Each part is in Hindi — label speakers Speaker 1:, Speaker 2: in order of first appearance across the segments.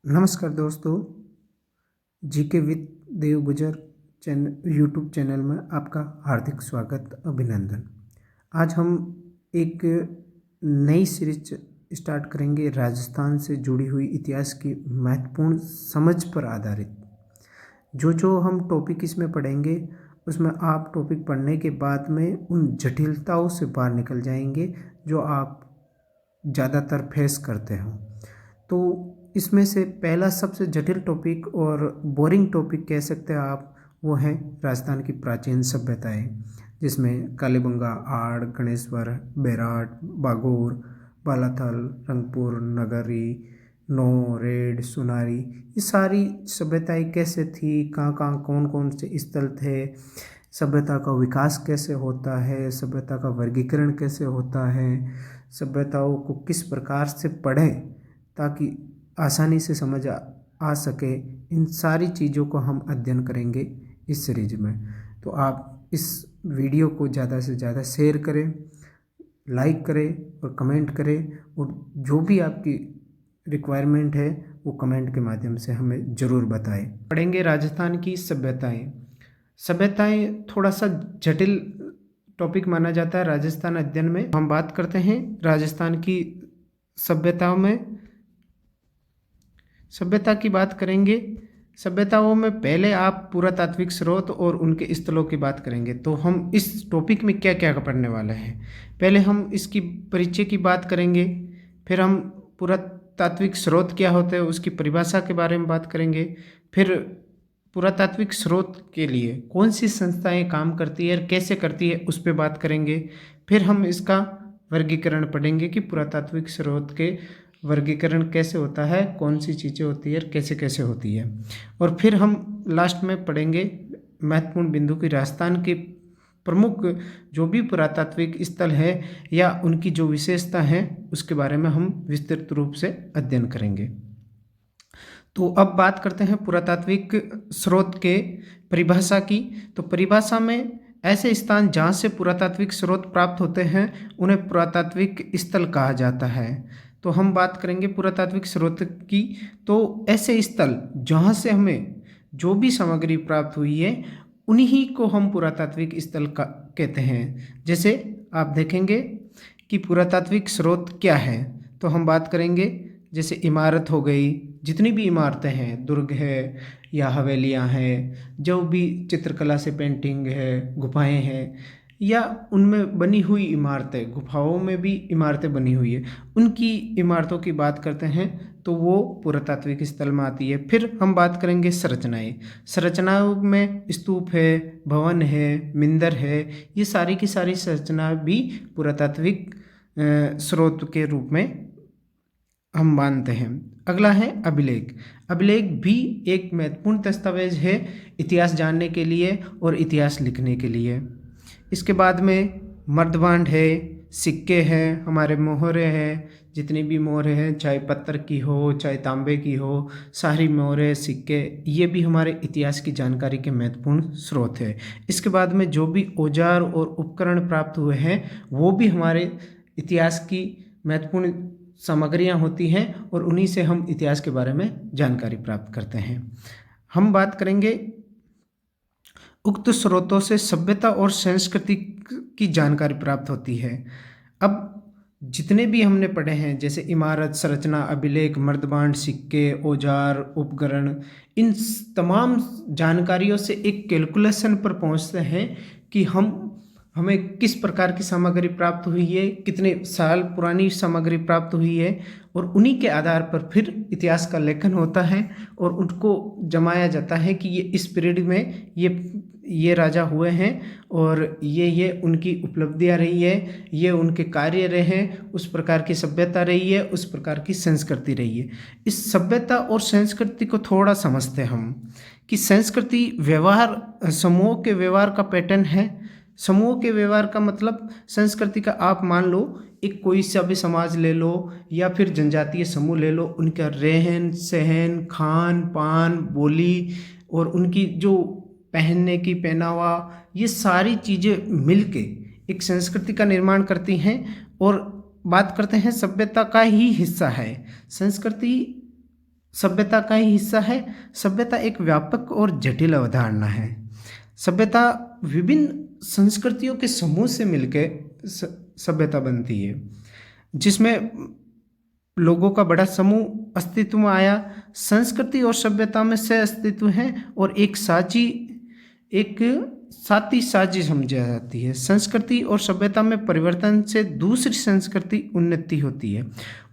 Speaker 1: नमस्कार दोस्तों, जीके विद देव गुजर यूट्यूब चैनल में आपका हार्दिक स्वागत, अभिनंदन। आज हम एक नई सीरीज स्टार्ट करेंगे राजस्थान से जुड़ी हुई इतिहास की महत्वपूर्ण समझ पर आधारित। जो हम टॉपिक इसमें पढ़ेंगे उसमें आप टॉपिक पढ़ने के बाद में उन जटिलताओं से बाहर निकल जाएंगे जो आप ज़्यादातर फेस करते हो। तो इसमें से पहला सबसे जटिल टॉपिक और बोरिंग टॉपिक कह सकते हैं आप, वो है राजस्थान की प्राचीन सभ्यताएं, जिसमें कालीबंगा, आड़, गणेश्वर, बेराट, बागोर, बालाथल, रंगपुर, नगरी, नौ, रेड, सुनारी, ये सारी सभ्यताएं कैसे थी, कहाँ कहाँ कौन कौन से स्थल थे, सभ्यता का विकास कैसे होता है, सभ्यता का वर्गीकरण कैसे होता है, सभ्यताओं को किस प्रकार से पढ़ें ताकि आसानी से समझ आ सके, इन सारी चीज़ों को हम अध्ययन करेंगे इस सीरीज में। तो आप इस वीडियो को ज़्यादा से ज़्यादा शेयर करें, लाइक करें और कमेंट करें, और जो भी आपकी रिक्वायरमेंट है वो कमेंट के माध्यम से हमें ज़रूर बताएं। पढ़ेंगे राजस्थान की सभ्यताएं। सभ्यताएं थोड़ा सा जटिल टॉपिक माना जाता है राजस्थान अध्ययन में। हम बात करते हैं राजस्थान की सभ्यताओं में। सभ्यता की बात करेंगे। सभ्यताओं में पहले आप पुरातात्विक स्रोत और उनके स्थलों की बात करेंगे। तो हम इस टॉपिक में क्या क्या पढ़ने वाले हैं, पहले हम इसकी परिचय की बात करेंगे, फिर हम पुरातात्विक स्रोत क्या होते हैं उसकी परिभाषा के बारे में बात करेंगे, फिर पुरातात्विक स्रोत के लिए कौन सी संस्थाएं काम करती है और कैसे करती है उस पर बात करेंगे, फिर हम इसका वर्गीकरण पढ़ेंगे कि पुरातात्विक स्रोत के वर्गीकरण कैसे होता है, कौन सी चीज़ें होती है और कैसे कैसे होती है, और फिर हम लास्ट में पढ़ेंगे महत्वपूर्ण बिंदु की राजस्थान के प्रमुख जो भी पुरातात्विक स्थल है या उनकी जो विशेषता है उसके बारे में हम विस्तृत रूप से अध्ययन करेंगे। तो अब बात करते हैं पुरातात्विक स्रोत के परिभाषा की। तो परिभाषा में ऐसे स्थान जहाँ से पुरातात्विक स्रोत प्राप्त होते हैं उन्हें पुरातात्विक स्थल कहा जाता है। तो हम बात करेंगे पुरातात्विक स्रोत की। तो ऐसे स्थल जहाँ से हमें जो भी सामग्री प्राप्त हुई है उन्हीं को हम पुरातात्विक स्थल का कहते हैं। जैसे आप देखेंगे कि पुरातात्विक स्रोत क्या है, तो हम बात करेंगे जैसे इमारत हो गई, जितनी भी इमारतें हैं, दुर्ग है या हवेलियां हैं, जो भी चित्रकला से पेंटिंग है, गुफाएं हैं या उनमें बनी हुई इमारतें, गुफाओं में भी इमारतें बनी हुई है, उनकी इमारतों की बात करते हैं तो वो पुरातात्विक स्थल में आती है। फिर हम बात करेंगे संरचनाएं। संरचनाओं में स्तूप है, भवन है, मिंदर है, ये सारी की सारी संरचना भी पुरातात्विक स्रोत के रूप में हम मानते हैं। अगला है अभिलेख। अभिलेख भी एक महत्वपूर्ण दस्तावेज है इतिहास जानने के लिए और इतिहास लिखने के लिए। इसके बाद में मर्दबांड है, सिक्के हैं, हमारे मोहरे हैं, जितनी भी मोहरे हैं, चाहे पत्थर की हो चाहे तांबे की हो, सारी मोहरे, सिक्के, ये भी हमारे इतिहास की जानकारी के महत्वपूर्ण स्रोत है। इसके बाद में जो भी औजार और उपकरण प्राप्त हुए हैं वो भी हमारे इतिहास की महत्वपूर्ण सामग्रियाँ होती हैं और उन्हीं से हम इतिहास के बारे में जानकारी प्राप्त करते हैं। हम बात करेंगे उक्त स्रोतों से सभ्यता और संस्कृति की जानकारी प्राप्त होती है। अब जितने भी हमने पढ़े हैं जैसे इमारत, संरचना, अभिलेख, मर्दबांड, सिक्के, औजार, उपकरण, इन तमाम जानकारियों से एक कैलकुलेशन पर पहुंचते हैं कि हमें किस प्रकार की सामग्री प्राप्त हुई है, कितने साल पुरानी सामग्री प्राप्त हुई है, और उन्हीं के आधार पर फिर इतिहास का लेखन होता है और उनको जमाया जाता है कि ये इस पीरियड में ये राजा हुए हैं और ये उनकी उपलब्धियां रही है, ये उनके कार्य रहे हैं, उस प्रकार की सभ्यता रही है, उस प्रकार की संस्कृति रही है। इस सभ्यता और संस्कृति को थोड़ा समझते हैं हम कि संस्कृति व्यवहार, समूह के व्यवहार का पैटर्न है। समूह के व्यवहार का मतलब संस्कृति का आप मान लो एक कोई सा भी समाज ले लो या फिर जनजातीय समूह ले लो, उनका रहन सहन, खान पान, बोली और उनकी जो पहनने की पहनावा, ये सारी चीज़ें मिलके एक संस्कृति का निर्माण करती हैं और बात करते हैं सभ्यता का ही हिस्सा है। संस्कृति सभ्यता का ही हिस्सा है। सभ्यता एक व्यापक और जटिल अवधारणा है। सभ्यता विभिन्न संस्कृतियों के समूह से मिलकर सभ्यता बनती है, जिसमें लोगों का बड़ा समूह अस्तित्व में आया। संस्कृति और सभ्यता में सह अस्तित्व है और एक साथी साझी समझी जाती है। संस्कृति और सभ्यता में परिवर्तन से दूसरी संस्कृति उन्नति होती है।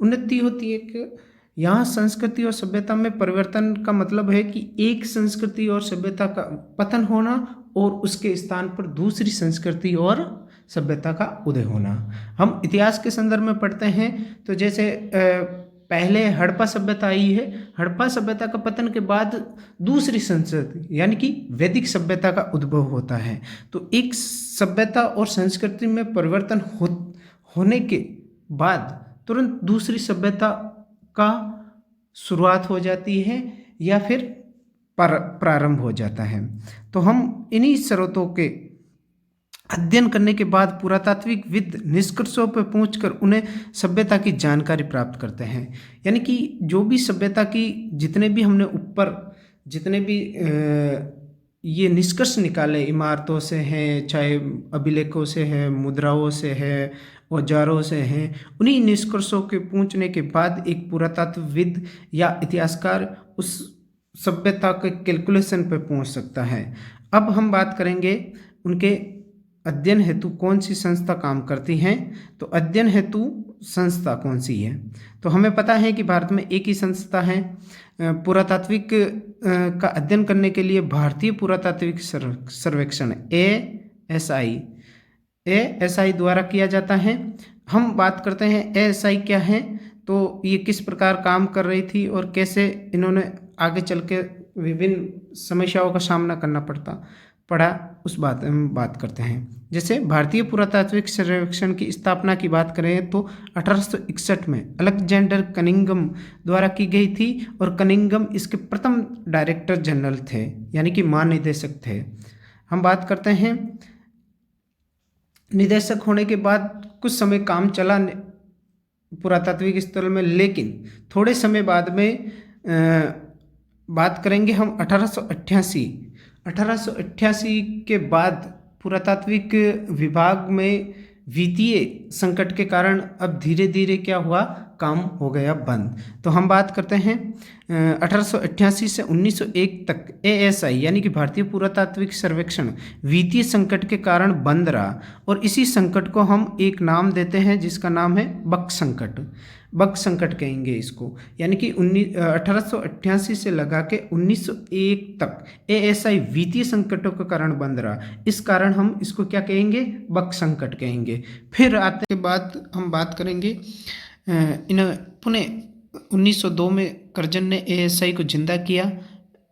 Speaker 1: कि यहाँ संस्कृति और सभ्यता में परिवर्तन का मतलब है कि एक संस्कृति और सभ्यता का पतन होना और उसके स्थान पर दूसरी संस्कृति और सभ्यता का उदय होना। हम इतिहास के संदर्भ में पढ़ते हैं तो जैसे पहले हड़प्पा सभ्यता आई है। हड़प्पा सभ्यता का पतन के बाद दूसरी संस्कृति यानी कि वैदिक सभ्यता का उद्भव होता है। तो एक सभ्यता और संस्कृति में परिवर्तन होने के बाद तुरंत दूसरी सभ्यता का शुरुआत हो जाती है या फिर प्रारंभ हो जाता है। तो हम इन्हीं स्रोतों के अध्ययन करने के बाद पुरातात्विक विद निष्कर्षों पर पहुंचकर उन्हें सभ्यता की जानकारी प्राप्त करते हैं। यानी कि जो भी सभ्यता की जितने भी हमने ऊपर जितने भी ये निष्कर्ष निकाले, इमारतों से हैं, चाहे अभिलेखों से है, मुद्राओं से है, औजारों से हैं, उन्हीं निष्कर्षों के पहुंचने के बाद एक पुरातत्वविद या इतिहासकार उस सभ्यता के कैलकुलेशन पर पहुंच सकता है। अब हम बात करेंगे उनके अध्ययन हेतु कौन सी संस्था काम करती हैं। तो अध्ययन हेतु संस्था कौन सी है, तो हमें पता है कि भारत में एक ही संस्था है। पुरातात्विक का अध्ययन करने के लिए भारतीय पुरातात्विक सर्वेक्षण ASI द्वारा किया जाता है। हम बात करते हैं ASI क्या है, तो ये किस प्रकार काम कर रही थी और कैसे इन्होंने आगे चल के विभिन्न समस्याओं का सामना करना पड़ा उस बात में बात करते हैं। जैसे भारतीय पुरातात्विक सर्वेक्षण की स्थापना की बात करें तो 1861 में अलेक्जेंडर कनिंघम द्वारा की गई थी और कनिंघम इसके प्रथम डायरेक्टर जनरल थे, यानी कि महानिदेशक थे। हम बात करते हैं निदेशक होने के बाद कुछ समय काम चला पुरातात्विक स्थल में, लेकिन थोड़े समय बाद में बात करेंगे हम 1888 के बाद पुरातात्विक विभाग में वित्तीय संकट के कारण अब धीरे धीरे क्या हुआ, काम हो गया बंद। तो हम बात करते हैं 1888 से 1901 तक ASI यानी कि भारतीय पुरातात्विक सर्वेक्षण वित्तीय संकट के कारण बंद रहा और इसी संकट को हम एक नाम देते हैं जिसका नाम है बक संकट कहेंगे इसको। यानी कि 1888 से लगा के 1901 तक ASI वित्तीय संकटों के कारण बंद रहा, इस कारण हम इसको क्या कहेंगे, बक संकट कहेंगे। फिर आते के बाद हम बात करेंगे पुनः 1902 में कर्जन ने ASI को जिंदा किया।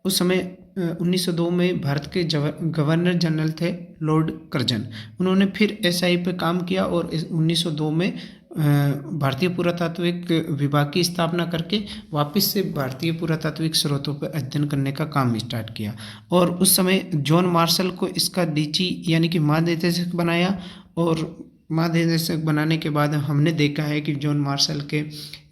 Speaker 1: उस समय 1902 में भारत के गवर्नर जनरल थे लॉर्ड कर्जन। उन्होंने फिर ASI पे काम किया और 1902 में भारतीय पुरातात्विक विभाग की स्थापना करके वापस से भारतीय पुरातात्विक स्रोतों पर अध्ययन करने का काम स्टार्ट किया। और उस समय जॉन मार्शल को इसका डीजी यानी कि महानिदेशक बनाया और महानिदेशक बनाने के बाद हमने देखा है कि जॉन मार्शल के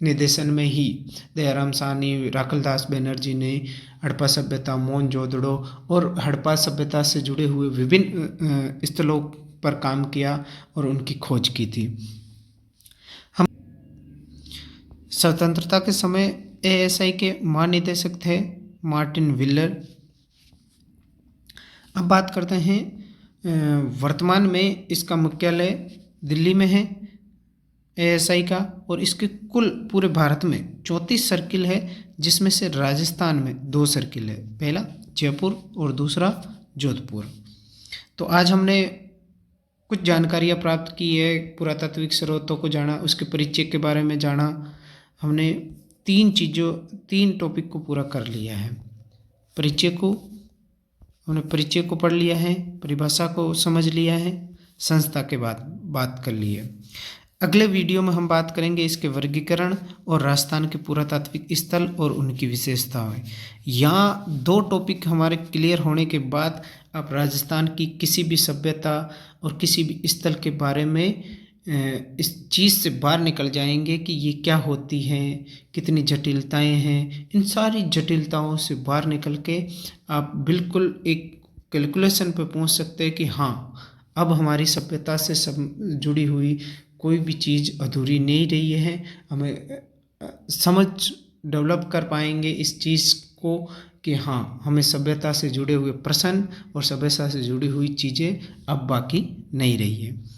Speaker 1: निर्देशन में ही दयाराम साहनी, राखलदास बनर्जी ने हड़प्पा सभ्यता, मोहनजोदड़ो और हड़प्पा सभ्यता से जुड़े हुए विभिन्न स्थलों पर काम किया और उनकी खोज की थी। हम स्वतंत्रता के समय ASI के महानिदेशक थे मार्टिन विलर। अब बात करते हैं वर्तमान में इसका मुख्यालय दिल्ली में है ASI का, और इसके कुल पूरे भारत में 34 सर्किल है, जिसमें से राजस्थान में 2 सर्किल है, पहला जयपुर और दूसरा जोधपुर। तो आज हमने कुछ जानकारियाँ प्राप्त की है, पुरातात्विक स्रोतों को जाना, उसके परिचय के बारे में जाना। हमने 3 टॉपिक को पूरा कर लिया है। हमने परिचय को पढ़ लिया है, परिभाषा को समझ लिया है, संस्था के बाद बात कर ली है। अगले वीडियो में हम बात करेंगे इसके वर्गीकरण और राजस्थान के पुरातात्विक स्थल और उनकी विशेषताएं। यहाँ 2 टॉपिक हमारे क्लियर होने के बाद आप राजस्थान की किसी भी सभ्यता और किसी भी स्थल के बारे में इस चीज़ से बाहर निकल जाएंगे कि ये क्या होती है, कितनी जटिलताएं हैं। इन सारी जटिलताओं से बाहर निकल के आप बिल्कुल एक कैलकुलेशन पे पहुंच सकते हैं कि हाँ, अब हमारी सभ्यता से सब जुड़ी हुई कोई भी चीज़ अधूरी नहीं रही है। हमें समझ डेवलप कर पाएंगे इस चीज़ को कि हाँ, हमें सभ्यता से जुड़े हुए प्रश्न और सभ्यता से जुड़ी हुई चीज़ें अब बाकी नहीं रही है।